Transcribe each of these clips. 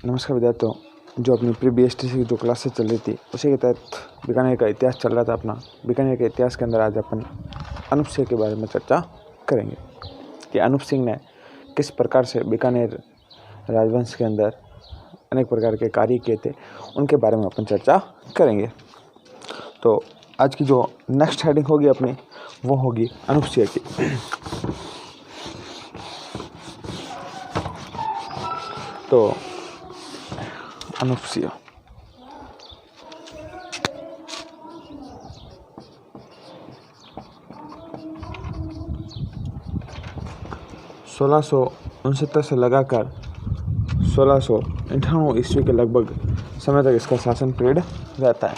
नमस्कार विद्यार्थियों, जो अपनी प्री BST की जो क्लासेस चल रही थी उसी के तहत बीकानेर का इतिहास चल रहा था अपना। बीकानेर के इतिहास के अंदर आज अपन अनूप सिंह के बारे में चर्चा करेंगे कि अनूप सिंह ने किस प्रकार से बीकानेर राजवंश के अंदर अनेक प्रकार के कार्य किए थे, उनके बारे में अपन चर्चा करेंगे। तो आज की जो नेक्स्ट हेडिंग होगी अपनी, वो होगी अनूप सिंह की। तो अनूप सिंह 1669 से लगाकर 1698 ईस्वी के लगभग समय तक इसका शासन पीरियड रहता है।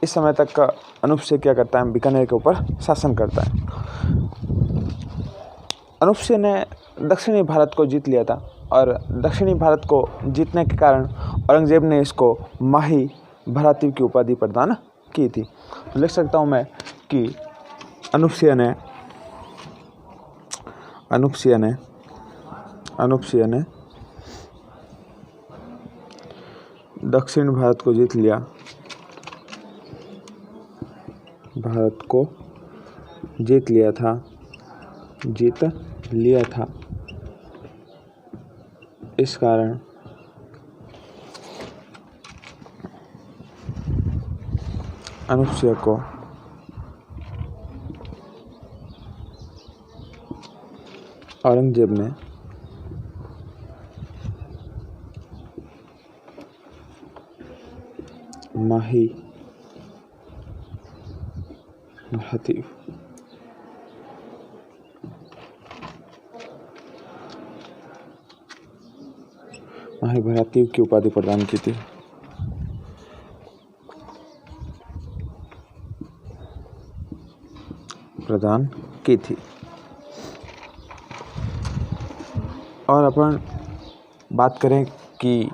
इस समय तक का अनूप सिंह क्या करता है, बीकानेर के ऊपर शासन करता है। अनूप सिंह ने दक्षिणी भारत को जीत लिया था और दक्षिणी भारत को जीतने के कारण औरंगजेब ने इसको माही भरातीव की उपाधि प्रदान की थी। तो लिख सकता हूँ मैं कि अनूप सिंह ने दक्षिण भारत को जीत लिया था। इस कारण अनूप सिंह को औरंगजेब ने माही भरातीव की उपाधि प्रदान की थी। और अपन बात करें कि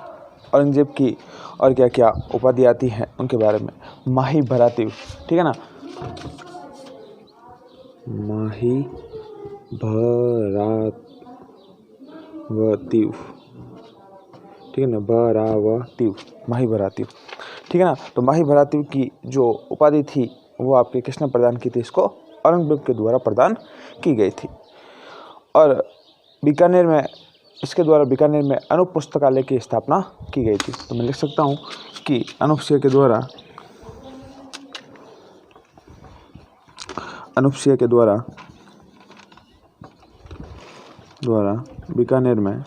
औरंगजेब की और क्या क्या उपाधि आती हैं उनके बारे में। माही भरातीव, ठीक है ना, माही भरावतीव, ठीक है ना, माही भरातीव, ठीक है ना। तो माही भरातीव की जो उपाधि थी वो आपके किसने प्रदान की थी, इसको औरंगजेब के द्वारा प्रदान की गई थी। और इसके द्वारा बीकानेर में अनूप पुस्तकालय की स्थापना की गई थी। तो मैं लिख सकता हूँ कि अनूप सिंह के द्वारा बीकानेर में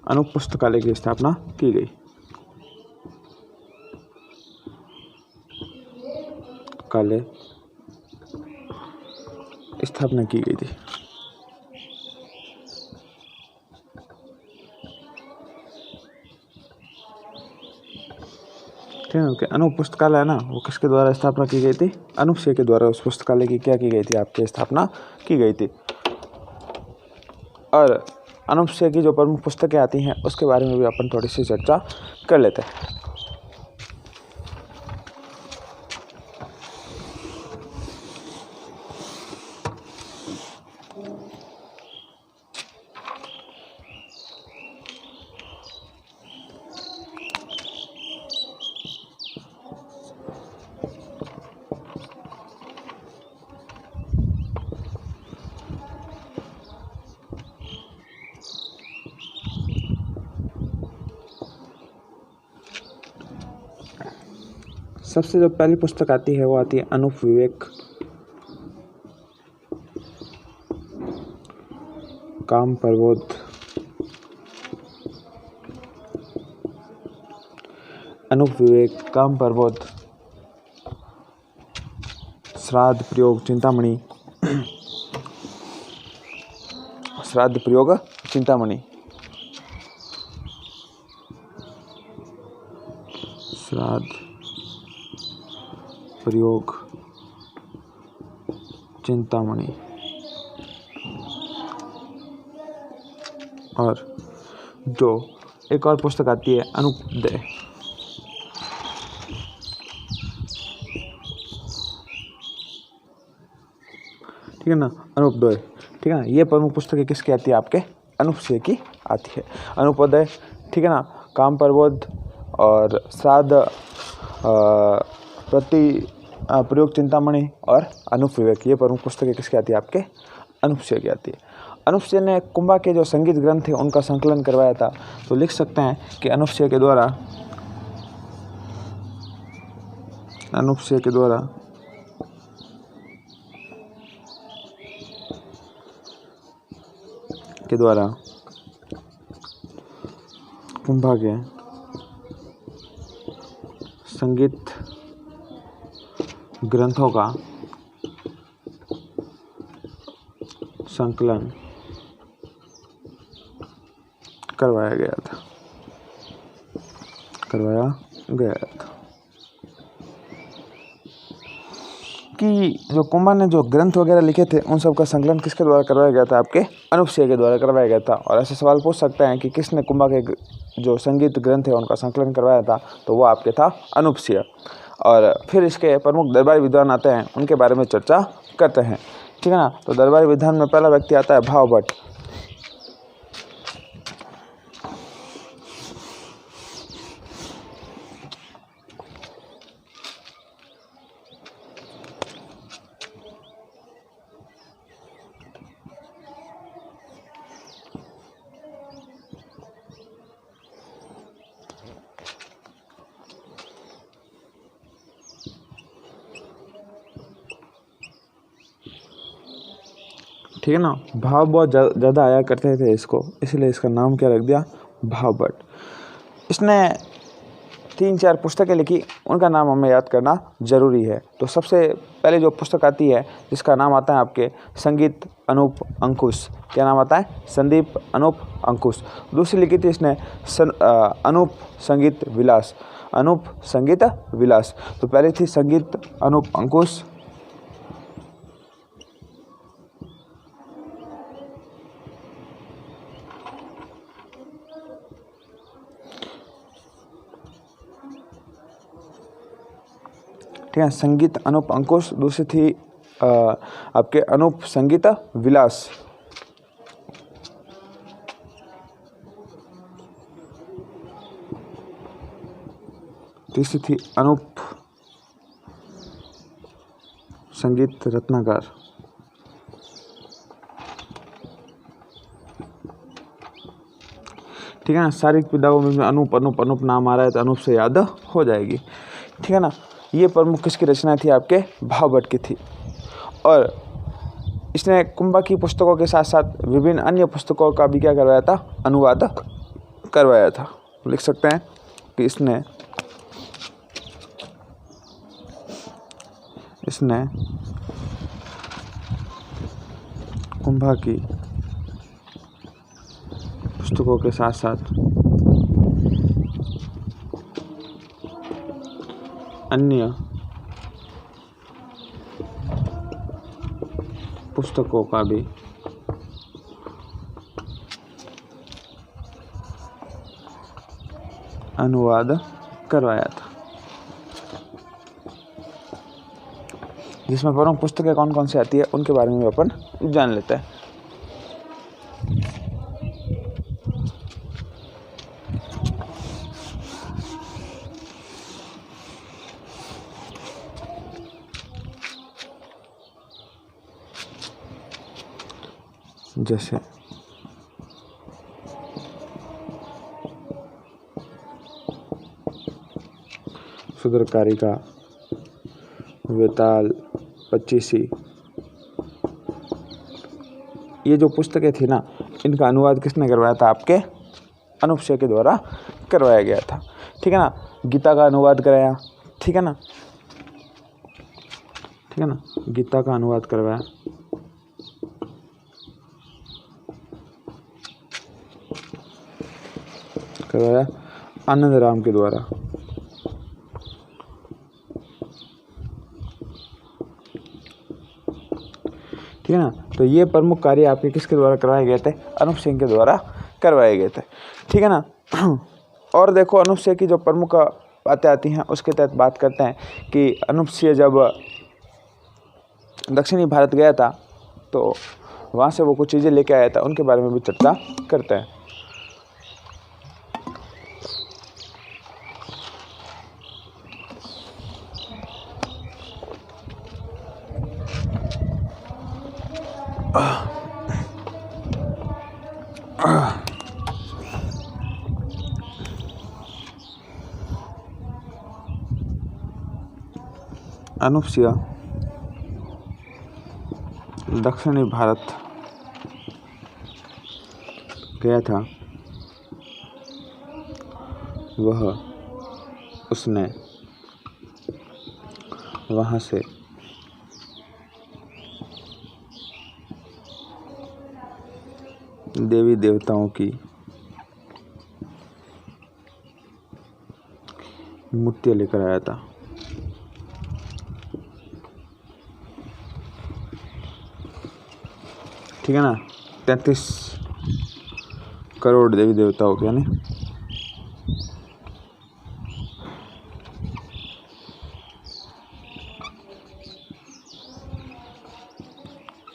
अनूप पुस्तकालय की स्थापना की गई। थी। ठीक है, अनूप पुस्तकालय है ना, वो किसके द्वारा स्थापना की गई थी, अनूप सिंह के द्वारा उस पुस्तकालय की क्या की गई थी, आपकी स्थापना की गई थी। और अनूप सिंह की जो प्रमुख पुस्तकें आती हैं उसके बारे में भी अपन थोड़ी सी चर्चा कर लेते हैं। सबसे जो पहली पुस्तक आती है वो आती है अनूप विवेक काम प्रबोध। श्राद्ध प्रयोग चिंतामणि। श्राद्ध प्रयोग चिंतामणि। और जो एक और पुस्तक आती है अनुपदय। ठीक है ना, अनुपदय। ठीक ठीक है ना। ये प्रमुख पुस्तकें किसकी आती है, आपके अनुपसेय की आती है। अनुपदय, ठीक है ना, काम प्रबोध और श्राद्ध, प्रति प्रयोग चिंतामणि और अनुपविवेक, ये प्रमुख पुस्तकें किसकी आती है, आपके अनुपसेय की आती है। अनुपसेय ने कुंभा के जो संगीत ग्रंथ थे उनका संकलन करवाया था। तो लिख सकते हैं कि अनुपसेय के द्वारा कुंभा के संगीत ग्रंथों का संकलन करवाया गया था। कि जो कुंभा ने जो ग्रंथ वगैरह लिखे थे उन सब का संकलन किसके द्वारा करवाया गया था, आपके अनुपसेय के द्वारा करवाया गया था। और ऐसे सवाल पूछ सकते हैं कि किसने कुंभा के जो संगीत ग्रंथ है उनका संकलन करवाया था, तो वो आपके था अनुपसेय। और फिर इसके प्रमुख दरबारी विद्वान आते हैं, उनके बारे में चर्चा करते हैं, ठीक है ना। तो दरबारी विद्वान में पहला व्यक्ति आता है भावभट्ट। ठीक है ना, भाव बहुत ज़्यादा आया करते थे इसको, इसलिए इसका नाम क्या रख दिया, भावभट्ट। इसने 3-4 पुस्तकें लिखी, उनका नाम हमें याद करना जरूरी है। तो सबसे पहले जो पुस्तक आती है जिसका नाम आता है आपके संगीत अनूप अंकुश। क्या नाम आता है, संदीप अनूप अंकुश। दूसरी लिखी थी इसने अनूप संगीत विलास। तो पहली थी संगीत अनूप अंकुश, ठीक है, संगीत अनूप अंकुश। दूसरी थी आपके अनूप संगीत विलास। तीसरी थी अनूप संगीत रत्नाकर। ठीक है ना, सारी विधाओं में अनूप नाम आ रहा है तो अनूप से याद हो जाएगी, ठीक है ना। ये प्रमुख किसकी रचना थी, आपके भावभट्ट की थी। और इसने कुंभा की पुस्तकों के साथ साथ विभिन्न अन्य पुस्तकों का भी क्या करवाया था, अनुवाद करवाया था। लिख सकते हैं कि इसने कुंभा की पुस्तकों के साथ साथ अन्य पुस्तकों का भी अनुवाद करवाया था। जिसमें प्रमुख पुस्तकें कौन कौन सी आती है उनके बारे में अपन जान लेते हैं। जैसे सुदरकारिका, वेताल, पच्चीसी, ये जो पुस्तकें थी ना, इनका अनुवाद किसने करवाया था, आपके अनुपसेय के द्वारा करवाया गया था। ठीक है ना, गीता का अनुवाद कराया, ठीक है ना, गीता का अनुवाद करवाया। आनंद राम के द्वारा। ठीक है ना, तो ये प्रमुख कार्य आपके किसके द्वारा करवाए गए थे, अनुपसेय के द्वारा करवाए गए थे। ठीक है ना। और देखो अनुपसेय की जो प्रमुख बातें आती हैं उसके तहत बात करते हैं कि अनुपसेय जब दक्षिणी भारत गया था तो वहाँ से वो कुछ चीज़ें लेके आया था, उनके बारे में भी चर्चा करते हैं। अनुपसिया दक्षिणी भारत गया था, उसने वहाँ से देवी देवताओं की मूर्तियाँ लेकर आया था। ठीक है ना, 33 करोड़ देवी देवताओं के यानी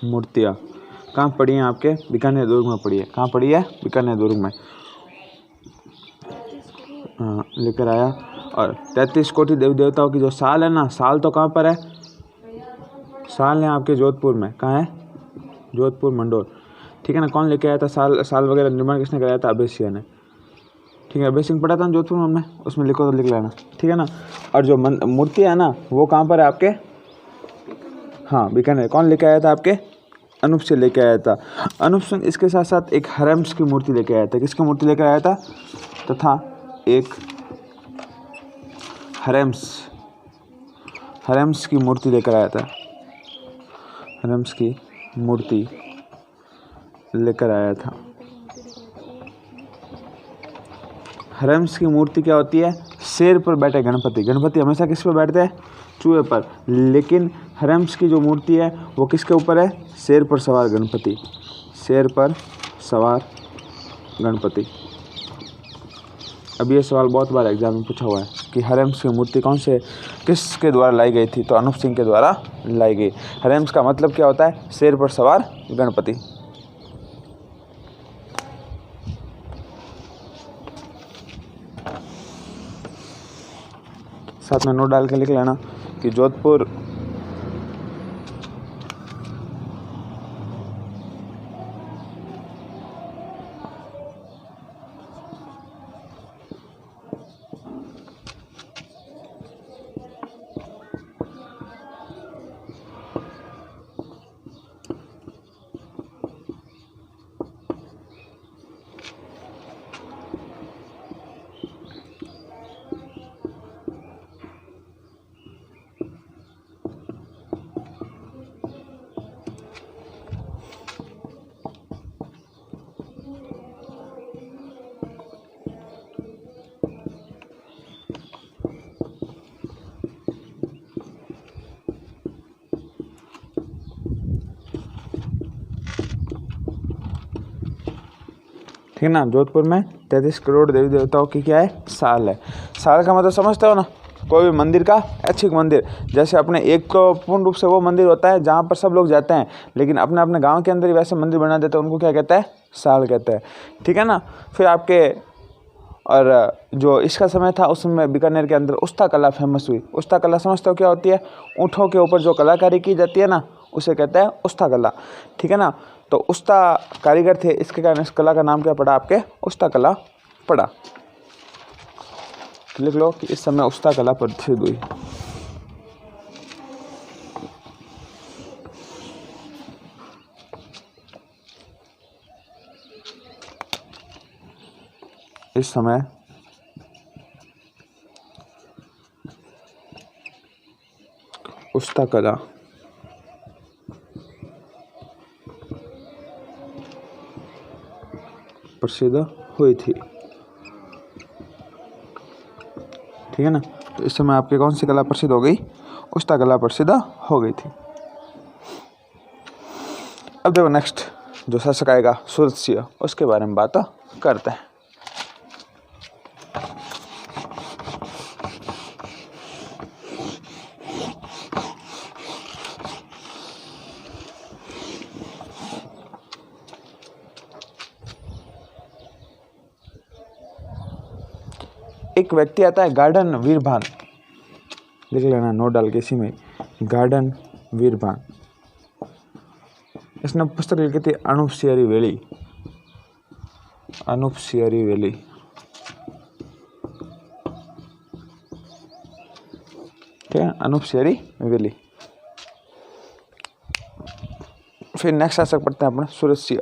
मूर्तियाँ कहाँ पड़ी हैं आपके? बीकानेर दुर्ग में पड़ी है। कहाँ पड़ी है? बीकानेर दुर्ग में। हाँ, लेकर आया। और 33 कोटि देवी देवताओं की जो साल है ना, साल तो कहाँ पर है? साल है आपके जोधपुर में। कहाँ है? जोधपुर मंडोर। ठीक है ना। कौन लेके आया था? साल वगैरह निर्माण किसने कराया था? अभय सिंह ने। ठीक है, अभय सिंह पढ़ा था ना जोधपुर में, उसमें लिखो तो लिख लेना। ठीक है ना। और जो मूर्ति है ना, वो कहाँ पर है आपके? हाँ, बीकानेर। कौन लेके आया था आपके? अनूप से लेके आया था। अनूप सिंह इसके साथ साथ एक हरम्स की मूर्ति लेके आया था। किसकी मूर्ति लेकर आया था? तथा एक हरम्स की मूर्ति लेकर आया था। हरम्स की मूर्ति लेकर आया था। हरम्स की मूर्ति क्या होती है? शेर पर बैठे गणपति। गणपति हमेशा किस पर बैठते हैं? चूहे पर। लेकिन हरम्स की जो मूर्ति है वो किसके ऊपर है? शेर पर सवार गणपति। शेर पर सवार गणपति। अब ये सवाल बहुत बार एग्जाम में पूछा हुआ है कि हरम्स की मूर्ति कौन से किसके द्वारा लाई गई थी? तो अनूप सिंह के द्वारा लाई गई। हरम्स का मतलब क्या होता है? शेर पर सवार गणपति। साथ में नोट डाल के लिख लेना कि जोधपुर ठीक है ना। जोधपुर में 33 करोड़ देवी देवताओं की क्या है? साल है। साल का मतलब समझते हो ना? कोई भी मंदिर का ऐच्छिक मंदिर, जैसे अपने एक तो पूर्ण रूप से वो मंदिर होता है जहाँ पर सब लोग जाते हैं, लेकिन अपने अपने गांव के अंदर ही वैसे मंदिर बना देते हैं, उनको क्या कहते हैं? साल कहते हैं। ठीक है ना। फिर आपके और जो इसका समय था उसमें बीकानेर के अंदर उस्ता कला फेमस हुई। उस्ता कला समझते हो क्या होती है? ऊँटों के ऊपर जो कलाकारी की जाती है ना, उसे कहते हैं उस्ता कला। ठीक है ना। तो उस्ता कारीगर थे, इसके कारण इस कला का नाम क्या पड़ा आपके? उस्ता कला पड़ा। लिख लो कि इस समय उस्ता कला प्रसिद्ध हुई। इस समय उस्ता कला प्रसिद्ध हुई थी। ठीक है ना। तो इस समय आपके कौन सी कला प्रसिद्ध हो गई? उस्ता कला प्रसिद्ध हो गई थी। अब देखो नेक्स्ट जो शासक आएगा सुरसिया, उसके बारे में बात करते हैं। एक व्यक्ति आता है गार्डन वीरभान, लिख लेना नोट डाल के इसी में, गार्डन वीरभान। इसने पुस्तक लिखी थी अनूप सियारी वैली, अनूप सियारी वैली। ठीक है, अनूप सियारी वैली। फिर नेक्स्ट शासक पढ़ते हैं अपने सुरसिया।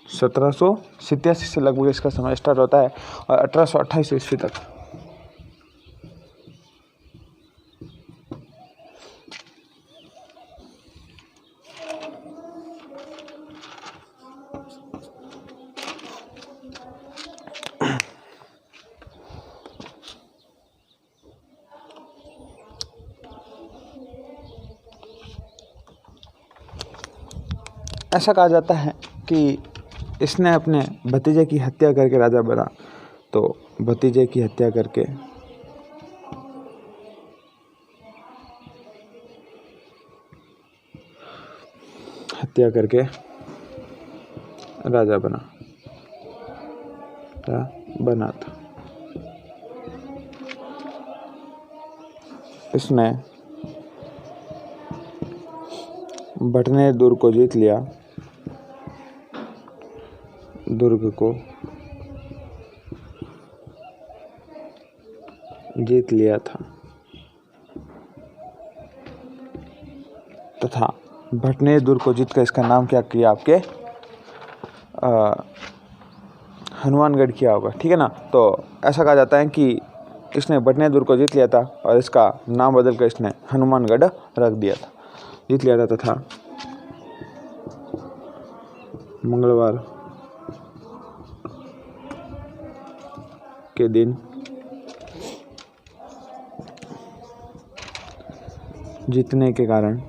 सत्रह सौ 87 से लगभग इसका समय स्टार्ट होता है और 1828 ईस्वी तक। ऐसा कहा जाता है कि इसने अपने भतीजे की हत्या करके राजा बना। तो भतीजे की हत्या करके राजा बना था। इसने भटनेर दुर्ग को जीत लिया, दुर्ग को जीत लिया था तथा भटनेर दुर्ग को जीतकर इसका नाम क्या किया आपके हनुमानगढ़ किया होगा। ठीक है ना। तो ऐसा कहा जाता है कि इसने भटनेर दुर्ग को जीत लिया था और इसका नाम बदलकर इसने हनुमानगढ़ रख दिया था, जीत लिया था तथा मंगलवार के दिन जीतने के कारण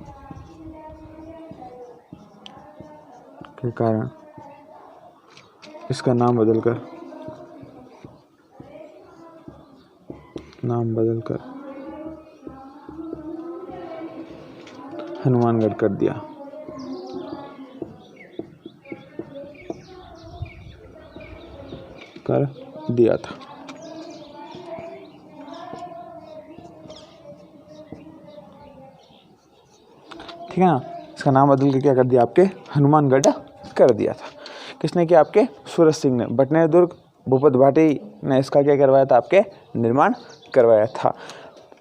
इसका नाम बदलकर हनुमानगढ़ कर दिया। था। ठीक है ना। इसका नाम बदल के क्या कर दिया आपके हनुमानगढ़ कर दिया था। किसने किया आपके सूरज सिंह ने। भटनेर दुर्ग भूपत भाटी ने इसका क्या करवाया था आपके निर्माण करवाया था।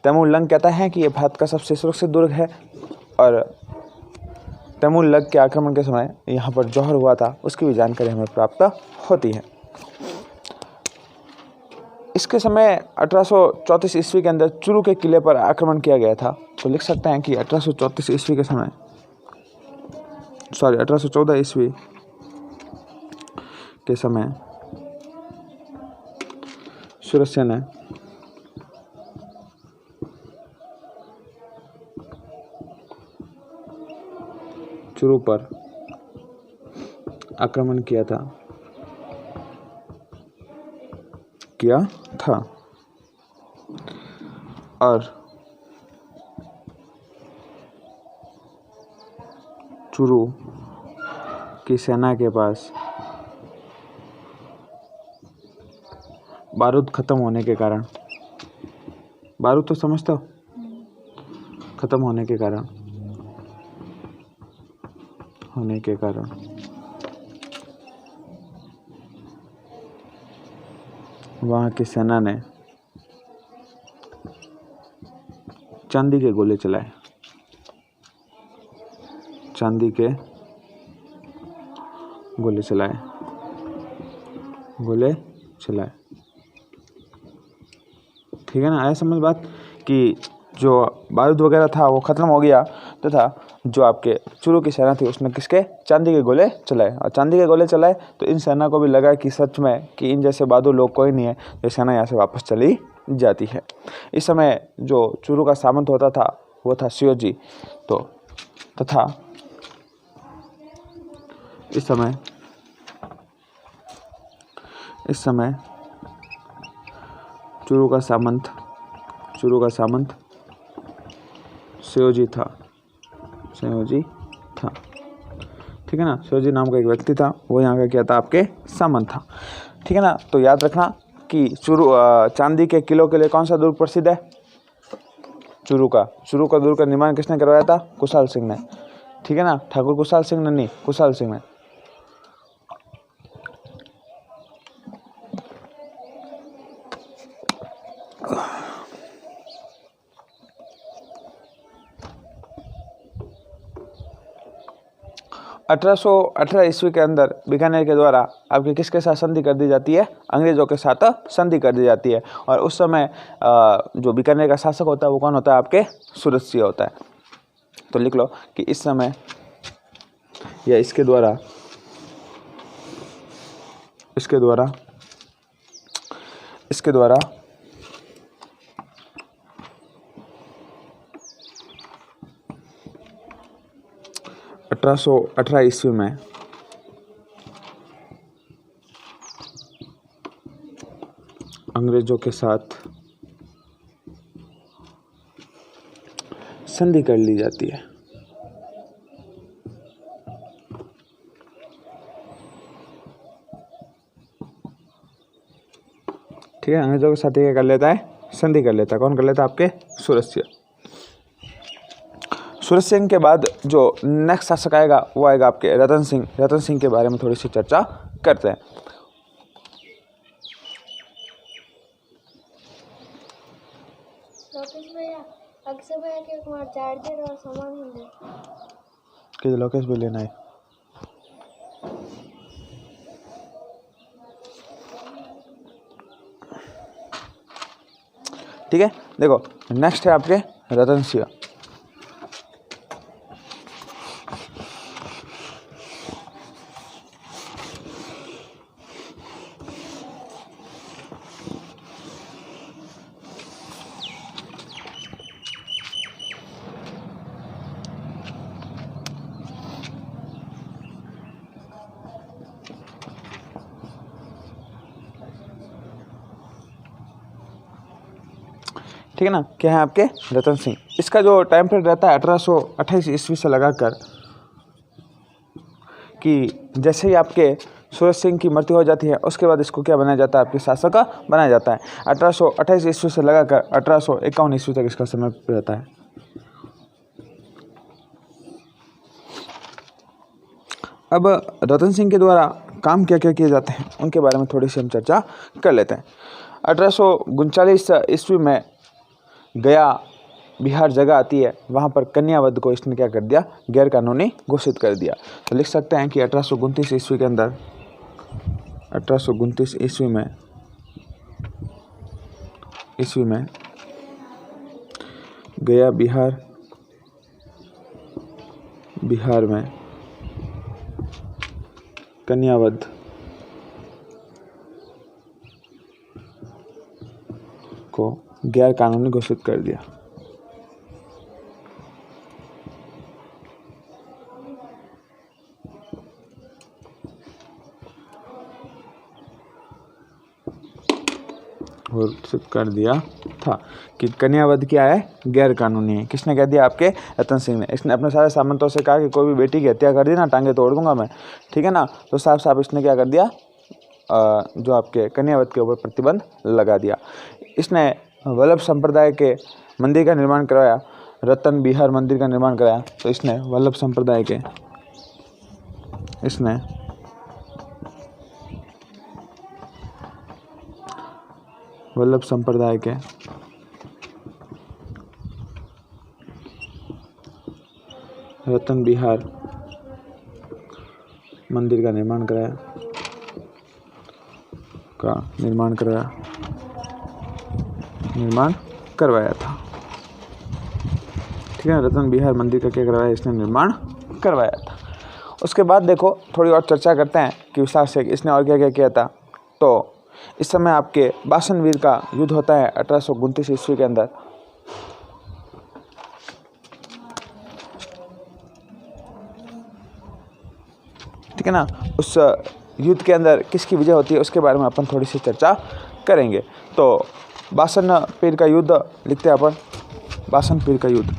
तैमूर लंग कहता है कि यह भारत का सबसे सुरक्षित दुर्ग है और तैमूर लंग के आक्रमण के समय यहाँ पर जौहर हुआ था उसकी भी जानकारी हमें प्राप्त होती है। इसके समय 1834 ईस्वी के अंदर चूरू के किले पर आक्रमण किया गया था। तो लिख सकते हैं कि 1834 ईस्वी के समय 1814 ईस्वी के समय सुरस्य ने चूरू पर आक्रमण किया था और चूरू की सेना के पास बारूद खत्म होने के कारण, बारूद तो समझते हो, खत्म होने के कारण वहाँ की सेना ने चांदी के गोले चलाए, ठीक है ना। आया समझ बात कि जो बारूद वगैरह था वो ख़त्म हो गया तथा जो आपके चूरू की सेना थी उसने किसके चांदी के गोले चलाए और चांदी के गोले चलाए तो इन सेना को भी लगा कि सच में कि इन जैसे बहादुर लोग कोई नहीं है, ये सेना यहाँ से वापस चली जाती है। इस समय जो चूरू का सामंत होता था वो था शिवजी। तो तथा इस समय इस समय चूरू का सामंत सयोजी था। ठीक है ना, सयोजी नाम का एक व्यक्ति था, वो यहाँ का क्या था, आपके सामंत था। ठीक है ना, तो याद रखना कि चांदी के किलो के लिए कौन सा दुर्ग प्रसिद्ध है, चूरू का दुर्ग का निर्माण किसने करवाया था, कुशाल सिंह ने। ठीक है ना, ठाकुर कुशाल सिंह ने नहीं, कुशाल सिंह ने। अठारह ईस्वी के अंदर बीकानेर के द्वारा आपके किसके साथ संधि कर दी जाती है, अंग्रेजों के साथ संधि कर दी जाती है। और उस समय जो बीकानेर का शासक होता है वो कौन होता है, आपके सूरत सिंह होता है। तो लिख लो कि इस समय या इसके द्वारा 1818 ईस्वी में अंग्रेजों के साथ संधि कर ली जाती है। ठीक है, अंग्रेजों के साथ क्या कर लेता है, संधि कर लेता है। कौन कर लेता है, आपके सूरत सिंह। सूरत सिंह के बाद जो नेक्स्ट शासक आएगा वो आएगा आपके रतन सिंह के बारे में थोड़ी सी चर्चा करते हैं। लोकेश भी लेना है। ठीक है, देखो नेक्स्ट है आपके रतन सिंह। ठीक है ना, क्या है आपके रतन सिंह। इसका जो टाइम पीरियड रहता है 1828 ईस्वी से लगाकर कि जैसे ही आपके सूरत सिंह की मृत्यु हो जाती है उसके बाद इसको क्या बनाया जाता है, आपके शासक बनाया जाता है। 1828 ईस्वी से लगाकर 1851 ईस्वी तक इसका समय रहता है। अब रतन सिंह के द्वारा काम क्या क्या किए जाते हैं उनके बारे में थोड़ी सी हम चर्चा कर लेते हैं। 1839 ईस्वी में गया बिहार जगह आती है, वहाँ पर कन्यावध को इसने क्या कर दिया, गैर कानूनी घोषित कर दिया। तो लिख सकते हैं कि 1829 ईस्वी के अंदर 1829 ईस्वी में गया बिहार में कन्यावध को गैर कानूनी घोषित कर दिया। घोषित कर दिया था कि कन्यावध क्या है, गैर कानूनी है। किसने कह दिया, आपके रतन सिंह ने। इसने अपने सारे सामंतों से कहा कि कोई भी बेटी की हत्या कर दी ना, टांगे तोड़ दूंगा मैं। ठीक है ना, तो साफ साफ इसने क्या कर दिया, जो आपके कन्यावध के ऊपर प्रतिबंध लगा दिया। इसने वल्लभ संप्रदाय के मंदिर का निर्माण करवाया, रतन बिहार मंदिर का निर्माण कराया। तो इसने वल्लभ संप्रदाय के रतन बिहार मंदिर का निर्माण करवाया था। ठीक है, रतन बिहार मंदिर का क्या करवाया, इसने निर्माण करवाया था। उसके बाद देखो थोड़ी और चर्चा करते हैं कि विस्तार से इसने और क्या क्या किया था। तो इस समय आपके बासनवीर का युद्ध होता है 1829 ईस्वी के अंदर। ठीक है ना, उस युद्ध के अंदर किसकी विजय होती है उसके बारे में अपन थोड़ी सी चर्चा करेंगे। तो बासन पीर का युद्ध लिखते हैं अपन, बासन पीर का युद्ध।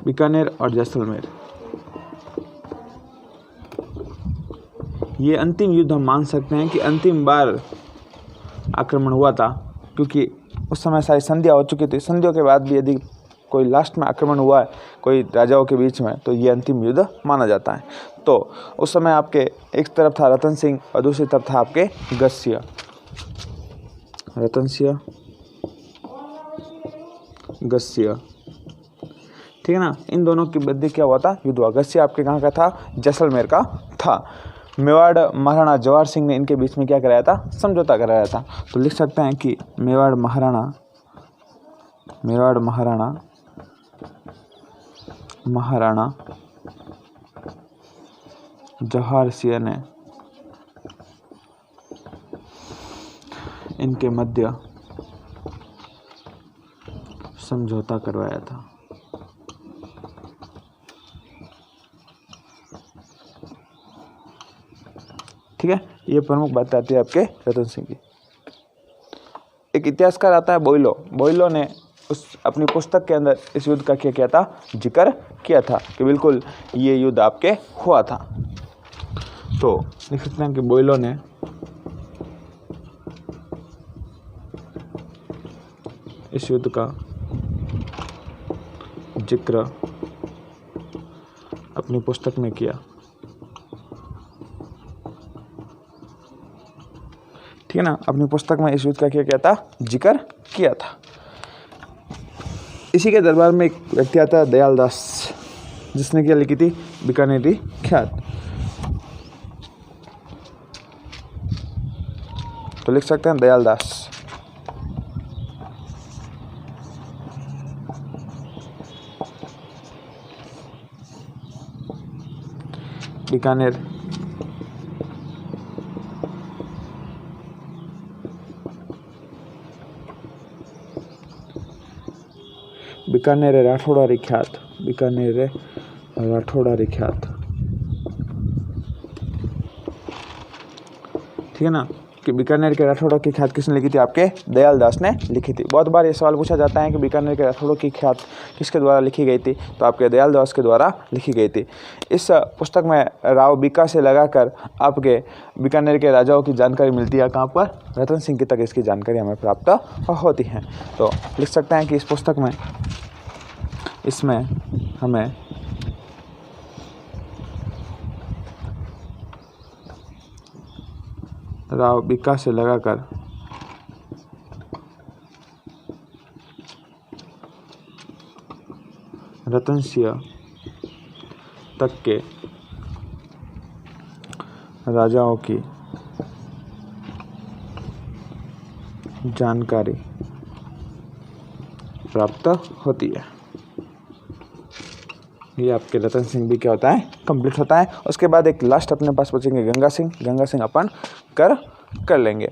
बीकानेर और जैसलमेर, ये अंतिम युद्ध हम मान सकते हैं कि अंतिम बार आक्रमण हुआ था, क्योंकि उस समय सारी संधियाँ हो चुकी थी। संधियों के बाद भी यदि कोई लास्ट में आक्रमण हुआ है कोई राजाओं के बीच में तो ये अंतिम युद्ध माना जाता है। तो उस समय आपके एक तरफ था रतन सिंह और दूसरी तरफ था आपके गस्य, रतन सिंह गस्य, ठीक है ना। इन दोनों की मध्य क्या हुआ था, युद्ध हुआ। गस्य आपके कहाँ का था, जैसलमेर का था। मेवाड़ महाराणा जवाहर सिंह ने इनके बीच में क्या कराया था, समझौता कराया था। तो लिख सकते हैं कि मेवाड़ महाराणा जवाहर सिंह ने इनके मध्य समझौता करवाया था। ठीक है, ये प्रमुख बात आती है आपके रतन सिंह की। एक इतिहासकार आता है बोइलो, बोइलो ने उस अपनी पुस्तक के अंदर इस युद्ध का क्या किया था, जिक्र किया था कि बिल्कुल ये युद्ध आपके हुआ था। तो लिख सकते हैं कि बोइलो ने इस युद्ध का जिक्र अपनी पुस्तक में किया, ठीक है ना। अपनी पुस्तक में इस युद्ध का क्या था, जिक्र किया था। इसी के दरबार में एक व्यक्ति आता है दयाल दास, जिसने क्या लिखी थी, बीकानेरी ख्यात। तो लिख सकते हैं दयाल दास। बीकानेर राठौड़ारी ख्यात, बीकानेर राठौड़ारी ख्यात, ठीक है ना। कि बीकानेर के राठौड़ों की ख्यात किसने लिखी थी, आपके दयाल दास ने लिखी थी। बहुत बार ये सवाल पूछा जाता है कि बीकानेर के राठौड़ों की ख्यात किसके द्वारा लिखी गई थी, तो आपके दयाल दास के द्वारा लिखी गई थी। इस पुस्तक में राव बीका से लगाकर आपके बीकानेर के राजाओं की जानकारी मिलती है, कहाँ पर, रतन सिंह की तक इसकी जानकारी हमें प्राप्त होती है। तो लिख सकते हैं कि इस पुस्तक में इसमें हमें राव बीका से लगाकर रतन सिंह तक के राजाओं की जानकारी प्राप्त होती है। ये आपके रतन सिंह भी क्या होता है, कंप्लीट होता है। उसके बाद एक लास्ट अपने पास बचेंगे गंगा सिंह। गंगा सिंह अपन कर लेंगे।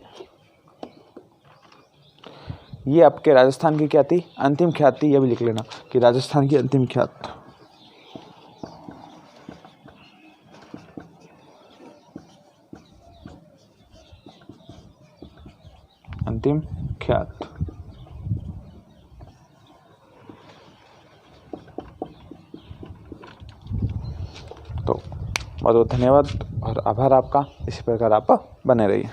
ये आपके राजस्थान की क्या थी, अंतिम ख्यात थी। ये भी लिख लेना कि राजस्थान की अंतिम ख्यात, अंतिम ख्यात। तो बहुत बहुत धन्यवाद और आभार आपका। इसी प्रकार आप बने रहिए।